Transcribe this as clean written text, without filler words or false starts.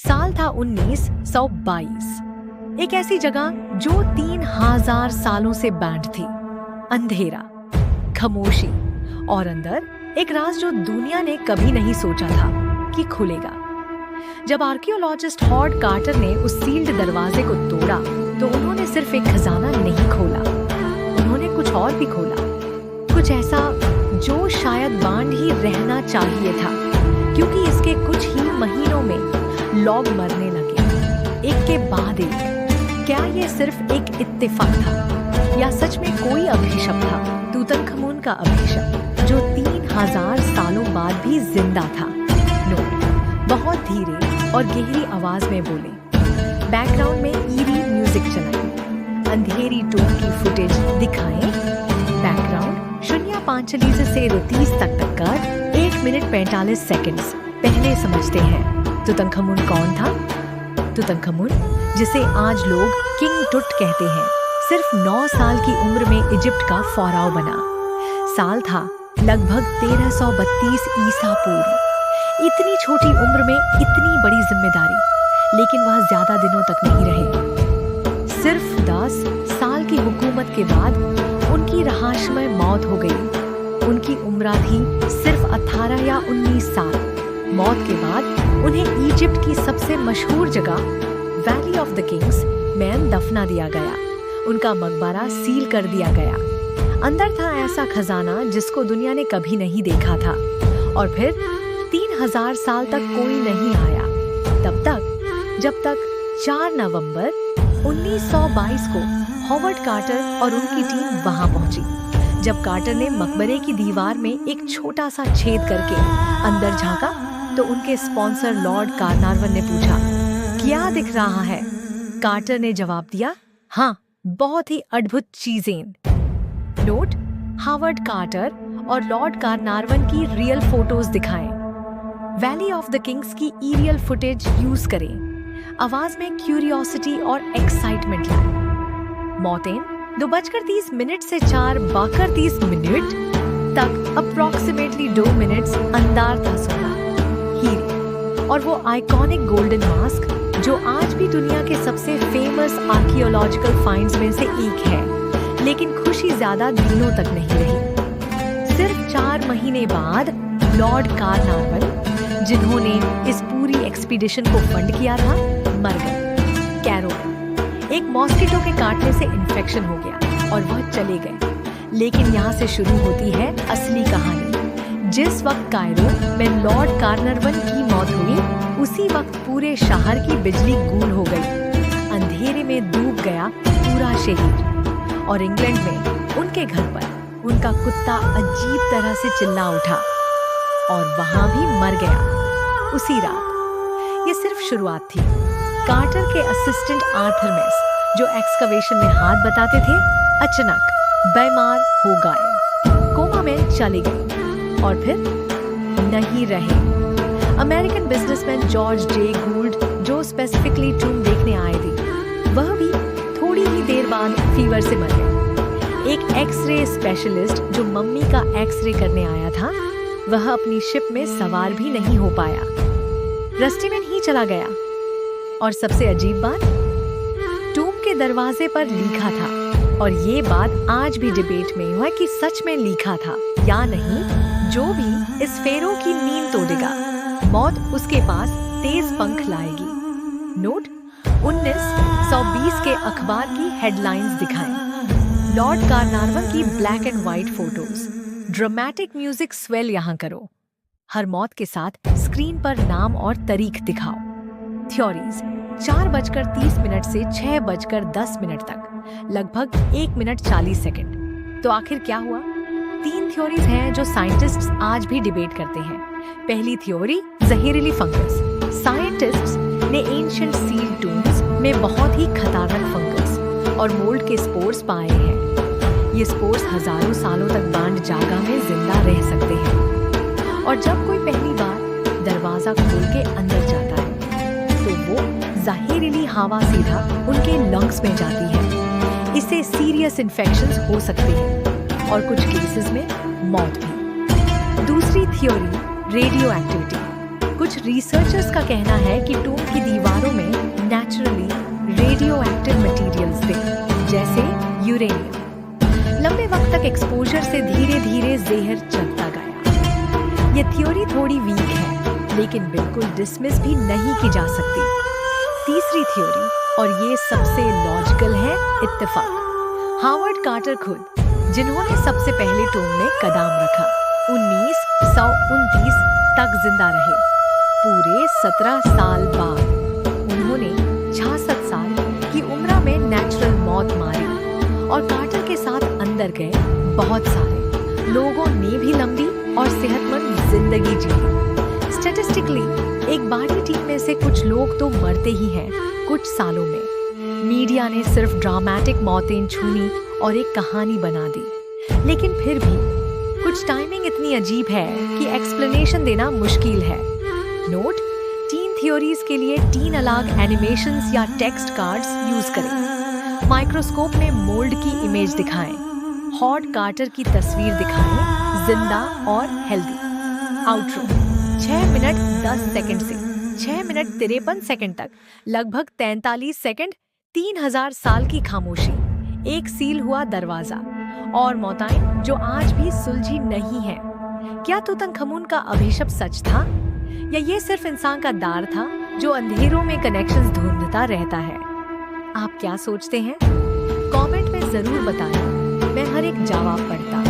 साल था 1922। एक ऐसी जगह जो 3000 सालों से बैंड थी। अंधेरा, खामोशी और अंदर एक राज जो दुनिया ने कभी नहीं सोचा था कि खुलेगा। जब आर्कियोलॉजिस्ट हॉवर्ड कार्टर ने उस सील्ड दरवाजे को तोड़ा तो उन्होंने सिर्फ एक खजाना नहीं खोला, उन्होंने कुछ और भी खोला, कुछ ऐसा जो शायद बांड ही रहना चाहिए था, क्योंकि इसके कुछ ही महीनों में लोग मरने लगे, एक के बाद एक। क्या ये सिर्फ एक इत्तेफाक था या सच में कोई अभिशाप था? तूतनखमून का अभिशाप जो 3000 सालों बाद भी जिंदा था। नो, बहुत धीरे और गहरी आवाज में बोले। बैकग्राउंड में ईरी म्यूजिक चलाएं, अंधेरी टोन की फुटेज दिखाएं। बैकग्राउंड 0.45 से 30 तक कर 1 मिनट 45 सेकंड्स। पहले समझते हैं तूतनखमून कौन था। तूतनखमून, जिसे आज लोग किंग टुट कहते हैं, सिर्फ 9 साल की उम्र में इजिप्ट का फौराव बना। साल था लगभग 1332 ईसा पूर्व। इतनी छोटी उम्र में इतनी बड़ी जिम्मेदारी, लेकिन वह ज्यादा दिनों तक नहीं रहे। सिर्फ 10 साल की हुकूमत के बाद उनकी रहस्यमय मौत हो गई। उनकी उम्र थी सिर्फ 18 या 19 साल। मौत के बाद उन्हें इजिप्ट की सबसे मशहूर जगह वैली ऑफ द किंग्स में दफना दिया गया। उनका मकबरा सील कर दिया गया। अंदर था ऐसा खजाना जिसको दुनिया ने कभी नहीं देखा था। और फिर 3000 साल तक कोई नहीं आया, तब तक जब तक 4 नवंबर 1922 को हॉवर्ड कार्टर और उनकी टीम वहां पहुंची। जब कार्टर ने मकबरे की दीवार में एक छोटा सा छेद करके अंदर झांका तो उनके स्पॉन्सर लॉर्ड कार्नारवन ने पूछा, क्या दिख रहा है? कार्टर ने जवाब दिया, हाँ, बहुत ही अद्भुत चीजें। नोट, हॉवर्ड कार्टर और लॉर्ड कार्नारवन की रियल फोटोज दिखाएं। वैली ऑफ द किंग्स की एरियल फुटेज यूज करें। आवाज में क्यूरियोसिटी और एक्साइटमेंट लाएं। मौतें 2:30 से 4:30 तक अप्रोक्सीमेटली 2 मिनट्स अंदर था सोना। हीरे और वो आइकॉनिक गोल्डन मास्क जो आज भी दुनिया के सबसे फेमस आर्कियोलॉजिकल फाइंड्स में से एक है, लेकिन खुशी ज्यादा दिनों तक नहीं रही। सिर्फ 4 महीने बाद लॉर्ड कार्नारवन, जिन्होंने इस पूरी एक्सपीडिशन को फंड किया था, मर गए। कैरो, एक मॉस्किटो के काटने से इन्फेक्शन हो गया और वह चले गए। लेकिन यहाँ से शुरू होती है असली कहानी। जिस वक्त कायरो में लॉर्ड कार्नारवन की मौत हुई, उसी वक्त पूरे शहर की बिजली गूल हो गई। अंधेरे में डूब गया पूरा शहर। और इंग्लैंड में उनके घर पर उनका कुत्ता अजीब तरह से चिल्ला उठा और वहां भी मर गया उसी रात। ये सिर्फ शुरुआत थी। कार्टर के असिस्टेंट आर्थर मेस, जो एक्सकवेशन में हाथ बताते थे, अचानक बीमार हो गए, कोमा में चले गए और फिर नहीं रहे। अमेरिकन बिजनेसमैन जॉर्ज जे गूल्ड, जो स्पेसिफिकली टूम देखने आए थे, वह भी थोड़ी ही देर बाद फीवर से मर गए। एक एक्सरे स्पेशलिस्ट जो मम्मी का एक्सरे करने आया था, वह अपनी शिप में सवार भी नहीं हो पाया, रस्टीमैन ही चला गया। और सबसे अजीब बात, टूम के दरवाजे पर लिखा था, और ये बात आज भी डिबेट में हुआ कि सच में लिखा था या नहीं, जो भी इस फेरो की नींद तोड़ेगा, मौत उसके पास तेज पंख लाएगी। नोट, 1920 के अखबार की हेडलाइंस दिखाएं। लॉर्ड कार्नारवन की black and white photos. Dramatic music swell यहाँ करो। हर मौत के साथ स्क्रीन पर नाम और तारीख दिखाओ। थ्योरीज 4:30 से 6:10 तक, लगभग 1 मिनट 40 सेकंड। तो आखिर क्या हुआ? 3 थ्योरीज हैं जो साइंटिस्ट्स आज भी डिबेट करते हैं। पहली थ्योरी, जहरीली फंगस। साइंटिस्ट्स ने एंशिएंट सील टूम्स में बहुत ही खतरनाक फंगस और मोल्ड के स्पोर्स पाए हैं। ये स्पोर्स हजारों सालों तक बांड जागा में जिंदा रह सकते हैं। और जब कोई पहली बार दरवाजा खोल के अंदर जाता है, तो वो जहरीली हवा सीधा उनके लंग्स में जाती है। इससे सीरियस इन्फेक्शंस हो सकते हैं और कुछ केसेस में मौत भी। दूसरी थ्योरी, रेडियो एक्टिविटी। कुछ रिसर्चर्स का कहना है कि टूम की दीवारों में नेचुरली रेडियो एक्टिव मटीरियल्स थे, जैसे यूरेनियम। लंबे वक्त तक एक्सपोजर से धीरे धीरे जहर चलता गया। ये थ्योरी थोड़ी वीक है, लेकिन बिल्कुल डिसमिस भी नहीं की जा सकती। तीसरी थ्योरी, और ये सबसे लॉजिकल है, इत्तेफाक। हावर्ड कार्टर खुद, जिन्होंने सबसे पहले टूम में कदम रखा, 1929 तक जिंदा रहे। पूरे 17 साल बाद उन्होंने 66 साल की उम्र में नेचुरल मौत मारी, और कार्टर के साथ अंदर गए बहुत सारे लोगों ने भी लंबी और सेहतमंद जिंदगी जी। स्टैटिस्टिकली एक बड़ी टीम में से कुछ लोग तो मरते ही हैं कुछ सालों में। मीडिया ने सिर्फ ड्रामेटिक मौतें छूनी और एक कहानी बना दी, लेकिन फिर भी कुछ टाइमिंग इतनी अजीब है कि एक्सप्लेनेशन देना मुश्किल है। नोट, 3 थ्योरीज के लिए 3 अलग एनिमेशंस या टेक्स्ट कार्ड्स यूज करें। माइक्रोस्कोप में मोल्ड की इमेज दिखाएं, हॉवर्ड कार्टर की तस्वीर दिखाएं, जिंदा और हेल्दी। आउटरो 6 मिनट 10 सेकंड से 6 मिनट 53 सेकंड तक, लगभग 43 सेकंड, 3000 साल की खामोशी, एक सील हुआ दरवाजा, और मौतें जो आज भी सुलझी नहीं है। क्या तूतनखमून का अभिशाप सच था, या ये सिर्फ इंसान का दार था जो अंधेरों में कनेक्शंस ढूंढता रहता है? आप क्या सोचते हैं? कमेंट में जरूर बताएं, मैं हर एक जवाब पढ़ता